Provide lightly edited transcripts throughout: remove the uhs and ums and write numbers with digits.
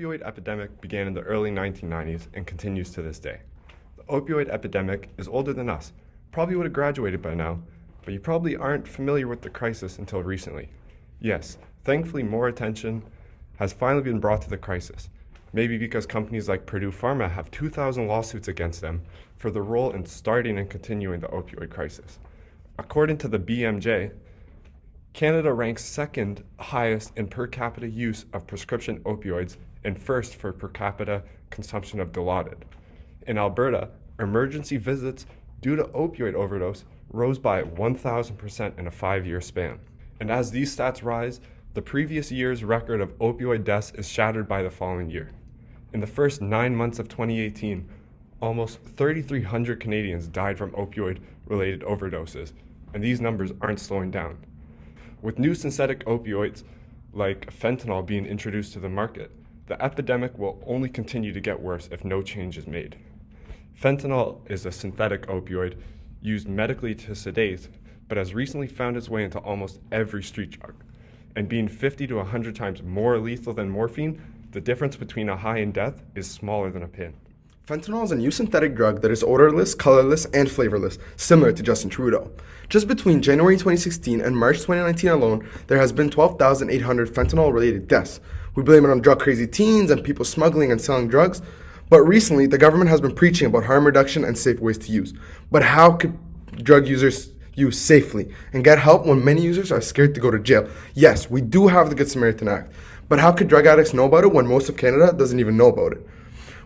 opioid epidemic began in the early 1990s and continues to this day. The opioid epidemic is older than us, probably would have graduated by now, but you probably aren't familiar with the crisis until recently. Yes, thankfully more attention has finally been brought to the crisis, maybe because companies like Purdue Pharma have 2,000 lawsuits against them for their role in starting and continuing the opioid crisis. According to the BMJ, Canada ranks second highest in per capita use of prescription opioids and first for per capita consumption of Dilaudid. In Alberta, emergency visits due to opioid overdose rose by 1,000% in a 5-year span. And as these stats rise, the previous year's record of opioid deaths is shattered by the following year. In the first 9 months of 2018, almost 3,300 Canadians died from opioid-related overdoses, and these numbers aren't slowing down. With new synthetic opioids like fentanyl being introduced to the market, the epidemic will only continue to get worse if no change is made. Fentanyl is a synthetic opioid used medically to sedate, but has recently found its way into almost every street drug. And being 50 to 100 times more lethal than morphine, the difference between a high and death is smaller than a pin. Fentanyl is a new synthetic drug that is odorless, colorless, and flavorless, similar to Justin Trudeau. Just between January 2016 and March 2019 alone, there has been 12,800 fentanyl-related deaths. We blame it on drug-crazy teens and people smuggling and selling drugs, but recently the government has been preaching about harm reduction and safe ways to use. But how could drug users use safely and get help when many users are scared to go to jail? Yes, we do have the Good Samaritan Act, but how could drug addicts know about it when most of Canada doesn't even know about it?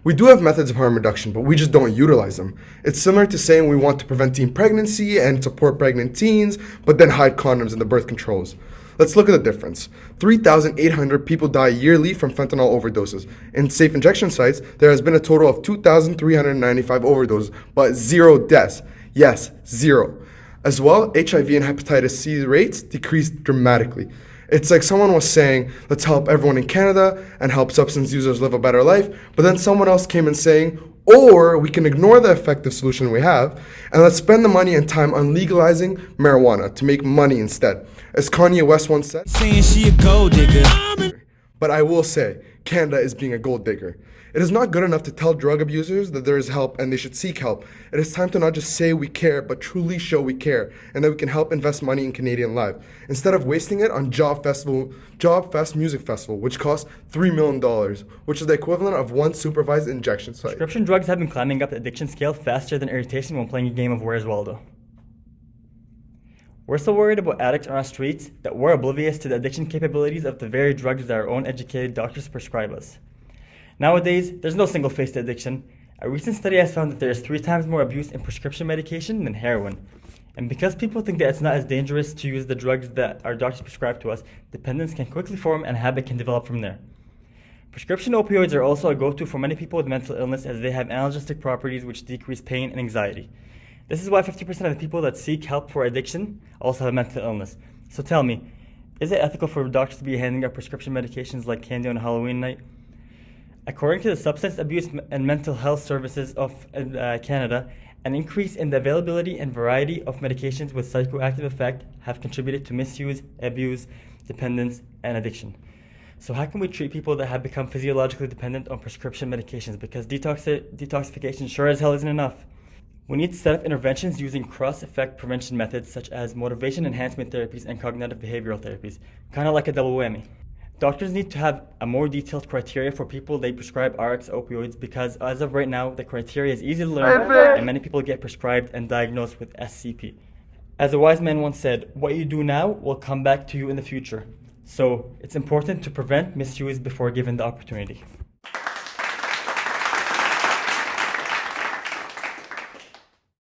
We do have methods of harm reduction, but we just don't utilize them. It's similar to saying we want to prevent teen pregnancy and support pregnant teens, but then hide condoms in the birth controls. Let's look at the difference. 3,800 people die yearly from fentanyl overdoses. In safe injection sites, there has been a total of 2,395 overdoses, but 0 deaths. Yes, 0. As well, HIV and hepatitis C rates decreased dramatically. It's like someone was saying, let's help everyone in Canada and help substance users live a better life, but then someone else came in saying, or we can ignore the effective solution we have, and let's spend the money and time on legalizing marijuana to make money instead. As Kanye West once said, saying she a gold digger. But I will say, Canada is being a gold digger. It is not good enough to tell drug abusers that there is help and they should seek help. It is time to not just say we care, but truly show we care, and that we can help invest money in Canadian life, instead of wasting it on Job Fest Music Festival, which costs $3 million, which is the equivalent of one supervised injection site. Prescription drugs have been climbing up the addiction scale faster than irritation when playing a game of Where's Waldo. We're so worried about addicts on our streets that we're oblivious to the addiction capabilities of the very drugs that our own educated doctors prescribe us. Nowadays, there's no single face to addiction. A recent study has found that there is 3 times more abuse in prescription medication than heroin. And because people think that it's not as dangerous to use the drugs that our doctors prescribe to us, dependence can quickly form and a habit can develop from there. Prescription opioids are also a go-to for many people with mental illness, as they have analgesic properties which decrease pain and anxiety. This is why 50% of the people that seek help for addiction also have mental illness. So tell me, is it ethical for doctors to be handing out prescription medications like candy on Halloween night? According to the Substance Abuse and Mental Health Services of Canada, an increase in the availability and variety of medications with psychoactive effect have contributed to misuse, abuse, dependence, and addiction. So how can we treat people that have become physiologically dependent on prescription medications? Because detoxification sure as hell isn't enough. We need to set up interventions using cross-effect prevention methods such as motivation enhancement therapies and cognitive behavioral therapies, kind of like a double whammy. Doctors need to have a more detailed criteria for people they prescribe RX opioids, because as of right now, the criteria is easy to learn and many people get prescribed and diagnosed with SCP. As a wise man once said, what you do now will come back to you in the future. So it's important to prevent misuse before given the opportunity.